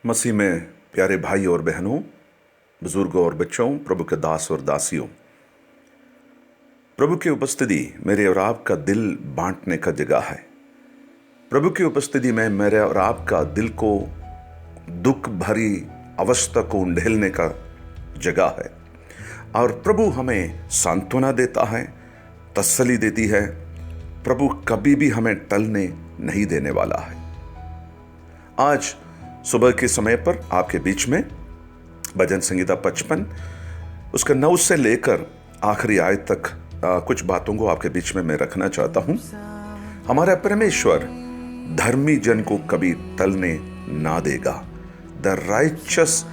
मसीह में प्यारे भाई और बहनों, बुजुर्गों और बच्चों, प्रभु के दास और दासियों, प्रभु की उपस्थिति मेरे और आपका दिल बांटने का जगह है। प्रभु की उपस्थिति में मेरे और आपका दिल को दुख भरी अवस्था को उंडेलने का जगह है। और प्रभु हमें सांत्वना देता है, तसल्ली देती है। प्रभु कभी भी हमें टलने नहीं देने वाला है। आज सुबह के समय पर आपके बीच में भजन संहिता 55 उसका 9 से लेकर आखिरी आयत तक कुछ बातों को आपके बीच में मैं रखना चाहता हूं। हमारा परमेश्वर धर्मी जन को कभी टलने ना देगा। The righteous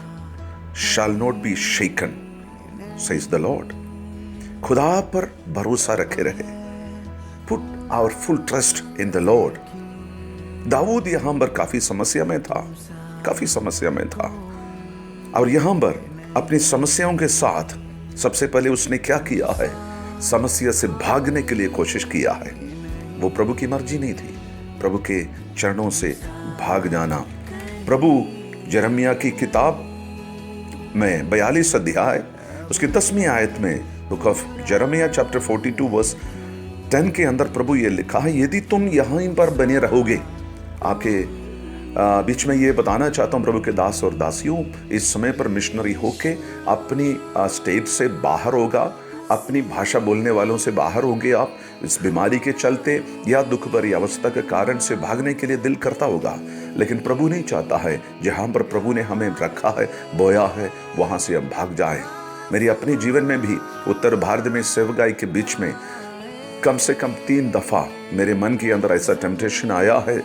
shall not be shaken, says the Lord. खुदा पर भरोसा रखे रहे। Put our full trust in the Lord. दाऊद यहां पर काफी समस्या में था और यहां पर अपनी समस्याओं के साथ सबसे पहले उसने क्या किया है? समस्या से भागने के लिए कोशिश किया है। वो प्रभु की मर्जी नहीं थी, प्रभु के चरणों से भाग जाना। प्रभु यिर्मयाह की किताब में 42 अध्याय उसकी 10वीं आयत में बुक ऑफ यिर्मयाह चैप्टर 42 वर्स 10 के अंदर प्रभु ये लिखा है, यदि तुम यहीं पर बने रहोगे। आपके बीच में ये बताना चाहता हूँ प्रभु के दास और दासियों, इस समय पर मिशनरी होके अपनी स्टेट से बाहर होगा, अपनी भाषा बोलने वालों से बाहर होंगे आप, इस बीमारी के चलते या दुख भरी अवस्था के कारण से भागने के लिए दिल करता होगा। लेकिन प्रभु नहीं चाहता है जहाँ पर प्रभु ने हमें रखा है, बोया है, वहाँ से हम भाग जाए। मेरी अपने जीवन में भी उत्तर भारत में सेवकाई के बीच में कम से कम 3 दफा मेरे मन के अंदर ऐसा टेम्पटेशन आया है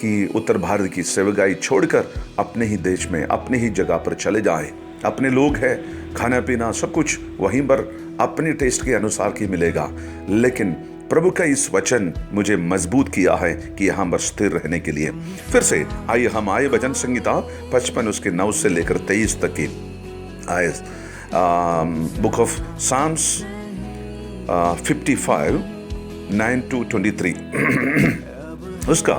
कि उत्तर भारत की सेवकाई छोड़कर अपने ही देश में, अपने ही जगह पर चले जाएं। अपने लोग हैं, खाना पीना सब कुछ वहीं पर अपने टेस्ट के अनुसार ही मिलेगा। लेकिन प्रभु का इस वचन मुझे मजबूत किया है कि यहाँ पर स्थिर रहने के लिए। फिर से आइए हम आए भजन संहिता 55 उसके 9 से लेकर 23 तक की आए बुक ऑफ साम्स 55 9 to 23 उसका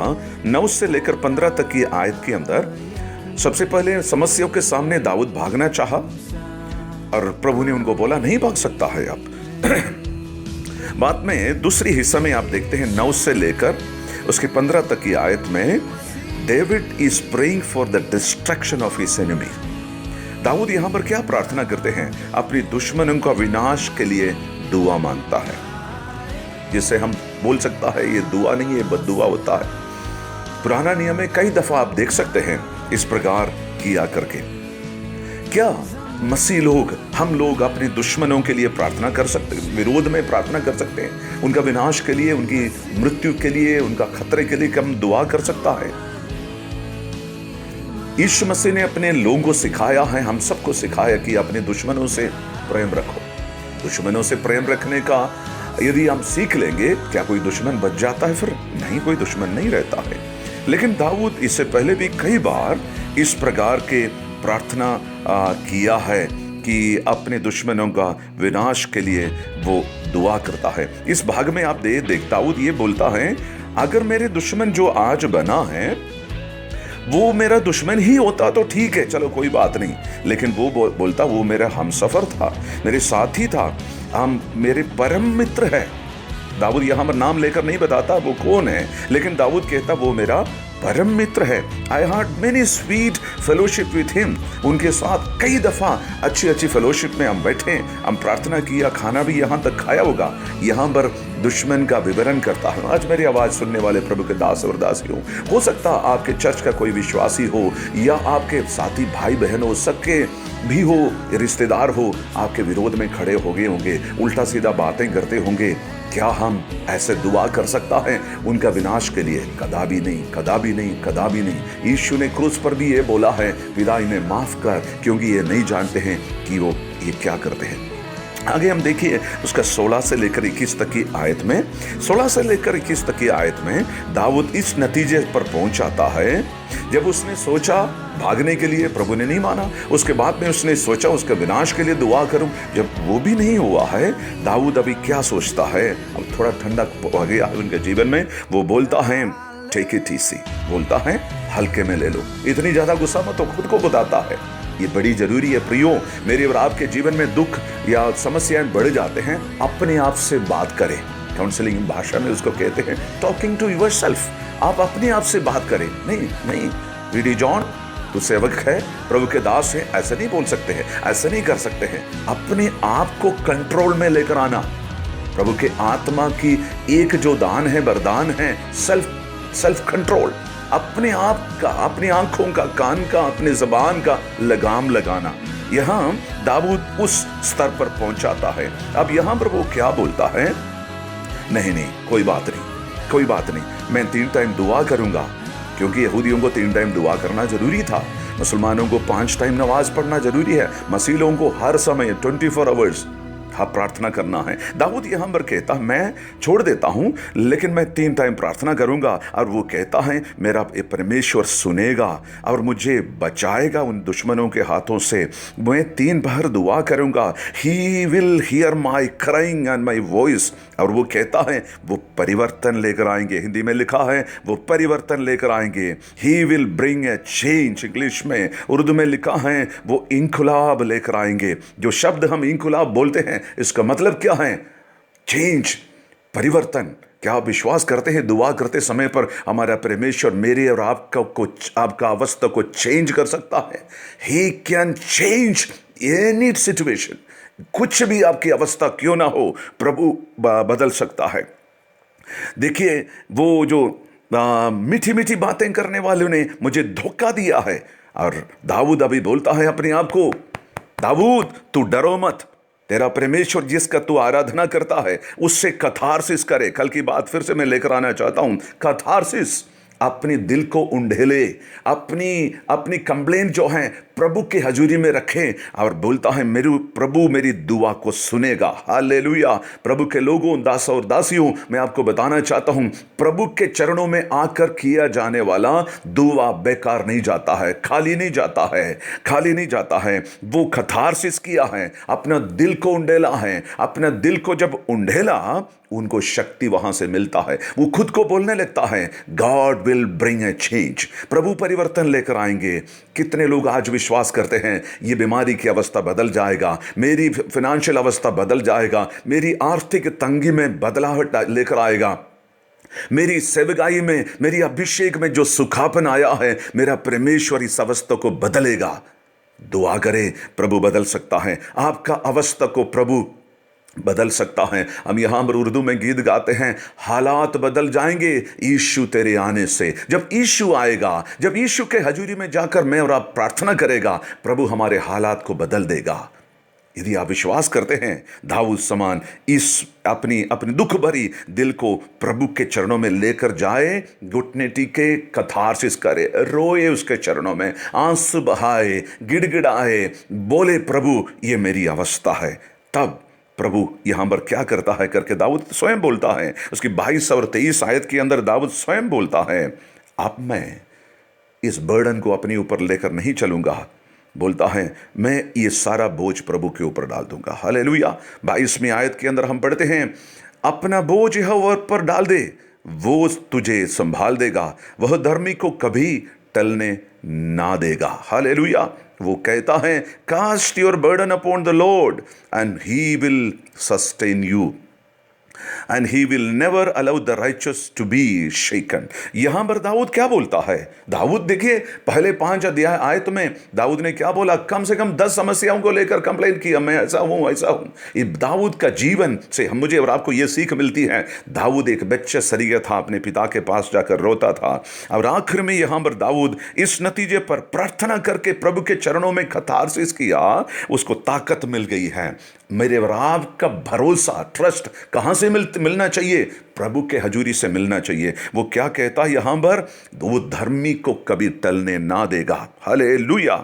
9 से लेकर 15 तक की आयत के अंदर सबसे पहले समस्याओं के सामने दाऊद भागना चाहा और प्रभु ने उनको बोला नहीं भाग सकता है आप। बाद में दूसरी हिस्सा में आप देखते हैं 9 से लेकर उसके 15 तक की आयत में David is praying for the destruction of his enemy. दाऊद यहां पर क्या प्रार्थना करते हैं? अपनी दुश्मनों का विनाश के लिए दुआ मांगता है, जिसे हम बोल सकता है ये दुआ नहीं है, बद्दुआ होता है। पुराना नियम में कई दफा आप देख सकते हैं इस प्रकार किया करके। क्या मसीह लोग, हम लोग अपने दुश्मनों के लिए प्रार्थना कर सकते हैं, विरोध में प्रार्थना कर सकते हैं, उनका विनाश के लिए, उनकी मृत्यु के लिए, उनका खतरे के लिए हम दुआ कर सकता है? यीशु मसीह ने अपने लोगों को सिखाया है, हम सबको सिखाया कि अपने दुश्मनों से प्रेम रखो। दुश्मनों से प्रेम रखने का यदि हम सीख लेंगे, क्या कोई दुश्मन बच जाता है? फिर नहीं, कोई दुश्मन नहीं रहता है। लेकिन दाऊद इससे पहले भी कई बार इस प्रकार के प्रार्थना किया है कि अपने दुश्मनों का विनाश के लिए वो दुआ करता है। इस भाग में आप दाऊद ये बोलता है, अगर मेरे दुश्मन जो आज बना है वो मेरा दुश्मन ही होता तो ठीक है, चलो कोई बात नहीं। लेकिन वो बोलता वो मेरा हमसफर था, मेरे साथी था, हम मेरे परम मित्र है। दाऊद यहां पर नाम लेकर नहीं बताता वो कौन है, लेकिन दाऊद कहता वो मेरा परम मित्र है। I had many sweet fellowship with him. उनके साथ कई दफा अच्छी फेलोशिप में हम बैठे, हम प्रार्थना किया, खाना भी यहाँ तक खाया होगा। यहाँ पर दुश्मन का विवरण करता है। आज मेरी आवाज सुनने वाले प्रभु के दास और दासियों, हो सकता है आपके चर्च का कोई विश्वासी हो या आपके साथी भाई बहन हो, सके भी हो, रिश्तेदार हो, आपके विरोध में खड़े हो गए होंगे, उल्टा सीधा बातें करते होंगे। क्या हम ऐसे दुआ कर सकता है उनका विनाश के लिए? कदापि नहीं, कदापि नहीं, कदापि नहीं। यीशु ने क्रूस पर भी ये बोला है, पिता इन्हें माफ कर, क्योंकि ये नहीं जानते हैं कि वो ये क्या करते हैं। आगे हम देखिए उसका 16 से लेकर 21 तक की आयत में, 16 से लेकर 21 तक की आयत में दाऊद इस नतीजे पर पहुंच आता है, जब उसने सोचा भागने के लिए, प्रभु ने नहीं माना। उसके बाद में उसने सोचा उसके विनाश के लिए दुआ करूं, जब वो भी नहीं हुआ है, दाऊद अभी क्या सोचता है? अब थोड़ा ठंडा हो गया उनके जीवन में। वो बोलता है टेक इट इजी, बोलता है हल्के में ले लो। इतनी ज्यादा गुस्सा मत, तो खुद को बताता है। ये बड़ी जरूरी है प्रियो। मेरे और आपके जीवन में दुख या समस्याएं बढ़ जाते हैं, अपने आप से बात करें। काउंसलिंग भाषा में उसको कहते हैं टॉकिंग टू योरसेल्फ। आप अपने आप से बात करें। नहीं वीडी जॉन, तू सेवक है, प्रभु के दास है, ऐसा नहीं बोल सकते हैं, ऐसा नहीं कर सकते हैं। अपने आप को कंट्रोल में लेकर आना। प्रभु के आत्मा की एक जो दान है, वरदान है, सेल्फ कंट्रोल। अपने आप का, अपनी आंखों का, कान का, अपने जबान का लगाम लगाना। यहां दाऊद उस स्तर पर पहुंचाता है। अब यहां पर वो क्या बोलता है, नहीं कोई बात नहीं, मैं 3 टाइम दुआ करूंगा, क्योंकि यहूदियों को 3 टाइम दुआ करना जरूरी था। मुसलमानों को 5 टाइम नमाज पढ़ना जरूरी है। मसीहों को हर समय 24 आवर्स प्रार्थना करना है। दाऊद यहां पर कहता मैं छोड़ देता हूं, लेकिन मैं 3 टाइम प्रार्थना करूंगा। और वो कहता है मेरा परमेश्वर सुनेगा और मुझे बचाएगा उन दुश्मनों के हाथों से। मैं 3 बार दुआ करूंगा। He will hear my crying and my voice. और वो कहता है वो परिवर्तन लेकर आएंगे। हिंदी में लिखा है वो परिवर्तन लेकर आएंगे। He will bring a change, English में, उर्दू में लिखा है वो इंकुलाब लेकर आएंगे। जो शब्द हम इंकुलाब बोलते हैं, इसका मतलब क्या है, चेंज, परिवर्तन। क्या आप विश्वास करते हैं दुआ करते समय पर हमारा परमेश्वर मेरे और आपका अवस्था को चेंज कर सकता है? He can change any situation. कुछ भी आपकी अवस्था क्यों ना हो, प्रभु बदल सकता है। देखिए वो जो मीठी मीठी बातें करने वालों ने मुझे धोखा दिया है। और दाऊद अभी बोलता है अपने आप को, दाऊद तू डरो मत, तेरा परमेश्वर जिसका तू आराधना करता है उससे कथारसिस करे। कल की बात फिर से मैं लेकर आना चाहता हूं, कथारसिस। अपने दिल को उंडेले, अपनी कंप्लेंट जो है प्रभु के हजूरी में रखें। और बोलता है मेरे प्रभु मेरी दुआ को सुनेगा। हालेलुया। प्रभु के लोगों, दास और दासियों, मैं आपको बताना चाहता हूं, प्रभु के चरणों में आकर किया जाने वाला दुआ बेकार नहीं जाता है, खाली नहीं जाता है। वो कथारसिस किया है, अपना दिल को उंडेला है। अपना दिल को जब उंडेला, उनको शक्ति वहां से मिलता है। वो खुद को बोलने लगता है God will bring a change, प्रभु परिवर्तन लेकर आएंगे। कितने लोग आज विश्वास करते हैं ये बीमारी की अवस्था बदल जाएगा, मेरी फाइनेंशियल अवस्था बदल जाएगा, मेरी आर्थिक तंगी में बदलाव लेकर आएगा, मेरी सेवकाई में, मेरी अभिषेक में जो सुखापन आया है, मेरा परमेश्वर इस अवस्था को बदलेगा। दुआ करें, प्रभु बदल सकता है आपका अवस्था को, प्रभु बदल सकता है। हम यहां पर उर्दू में गीत गाते हैं, हालात बदल जाएंगे यीशु तेरे आने से। जब यीशु आएगा, जब यीशु के हजूरी में जाकर मैं और आप प्रार्थना करेगा, प्रभु हमारे हालात को बदल देगा। यदि आप विश्वास करते हैं दाऊद समान इस अपनी दुख भरी दिल को प्रभु के चरणों में लेकर जाए, घुटने टीके, कथारसिस करे, रोए उसके चरणों में, आंसू बहाए, गिड़गिड़ाए, बोले प्रभु ये मेरी अवस्था है, तब प्रभु यहां पर क्या करता है करके दाऊद स्वयं बोलता है। उसकी 22 और 23 आयत के अंदर दाऊद स्वयं बोलता है, अब मैं इस बर्डन को अपने ऊपर लेकर नहीं चलूंगा। बोलता है मैं ये सारा बोझ प्रभु के ऊपर डाल दूंगा। हालेलुया। 22वीं आयत के अंदर हम पढ़ते हैं, अपना बोझ यहोवा पर डाल दे, वो तुझे संभाल देगा, वह धर्मी को कभी टलने ना देगा। हालेलुया। वो कहता है cast your burden upon the Lord and he will sustain you and he will never allow the righteous to be shaken. यहां पर दाऊद क्या बोलता है? दाऊद देखिए पहले 5 अध्याय आयत में दाऊद ने क्या बोला, कम से कम 10 समस्याओं को लेकर कंप्लेन किया, मैं ऐसा हूं। ये दाऊद का जीवन से हम मुझे और आपको ये सीख मिलती है। दाऊद एक बच्चे सरिया था, अपने पिता के पास जाकर रोता था, और आखिर में यहां पर दाऊद इस नतीजे पर प्रार्थना करके प्रभु के चरणों में कथारसिस किया, उसको ताकत मिल गई है। मेरे और आपका भरोसा, ट्रस्ट कहां से मिलना चाहिए? प्रभु के हजूरी से मिलना चाहिए। वो क्या कहता है यहां पर, वो धर्मी को कभी टलने ना देगा। हालेलुया।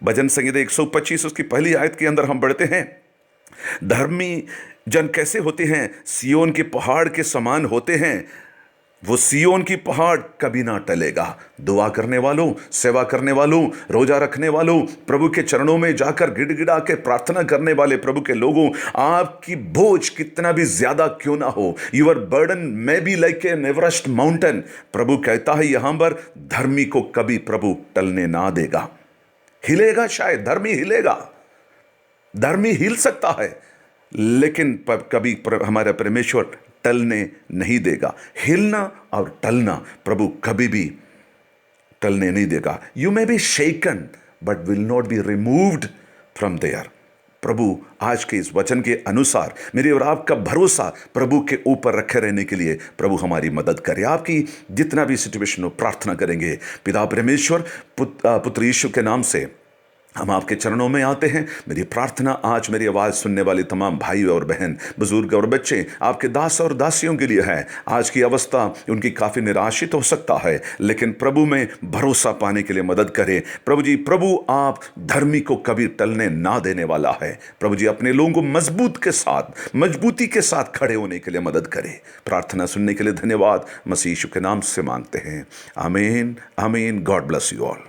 भजन संहिता 125 उसकी पहली आयत के अंदर हम पढ़ते हैं, धर्मी जन कैसे होते हैं? सियोन के पहाड़ के समान होते हैं, वो सियोन की पहाड़ कभी ना टलेगा। दुआ करने वालों, सेवा करने वालों, रोजा रखने वालों, प्रभु के चरणों में जाकर गिड़गिड़ा के प्रार्थना करने वाले प्रभु के लोगों, आपकी बोझ कितना भी ज्यादा क्यों ना हो, your burden may be like an Everest mountain, प्रभु कहता है यहां पर, धर्मी को कभी प्रभु टलने ना देगा। हिलेगा, शायद धर्मी हिलेगा, धर्मी हिल सकता है, लेकिन कभी हमारा परमेश्वर टलने नहीं देगा। हिलना और टलना प्रभु कभी भी टलने नहीं देगा। You may be shaken but will not be removed from there. प्रभु आज के इस वचन के अनुसार मेरे और आपका भरोसा प्रभु के ऊपर रखे रहने के लिए प्रभु हमारी मदद करे। आपकी जितना भी सिचुएशन हो, प्रार्थना करेंगे। पिता परमेश्वर, पुत्र यीशु के नाम से हम आपके चरणों में आते हैं। मेरी प्रार्थना आज मेरी आवाज़ सुनने वाले तमाम भाई और बहन, बुजुर्ग और बच्चे, आपके दास और दासियों के लिए है। आज की अवस्था उनकी काफ़ी निराशित हो सकता है, लेकिन प्रभु में भरोसा पाने के लिए मदद करें। प्रभु जी, प्रभु आप धर्मी को कभी टलने ना देने वाला है। प्रभु जी, अपने लोगों को मजबूती के साथ खड़े होने के लिए मदद करें। प्रार्थना सुनने के लिए धन्यवाद। मसीह यीशु के नाम से मांगते हैं, आमीन आमीन। God bless you all.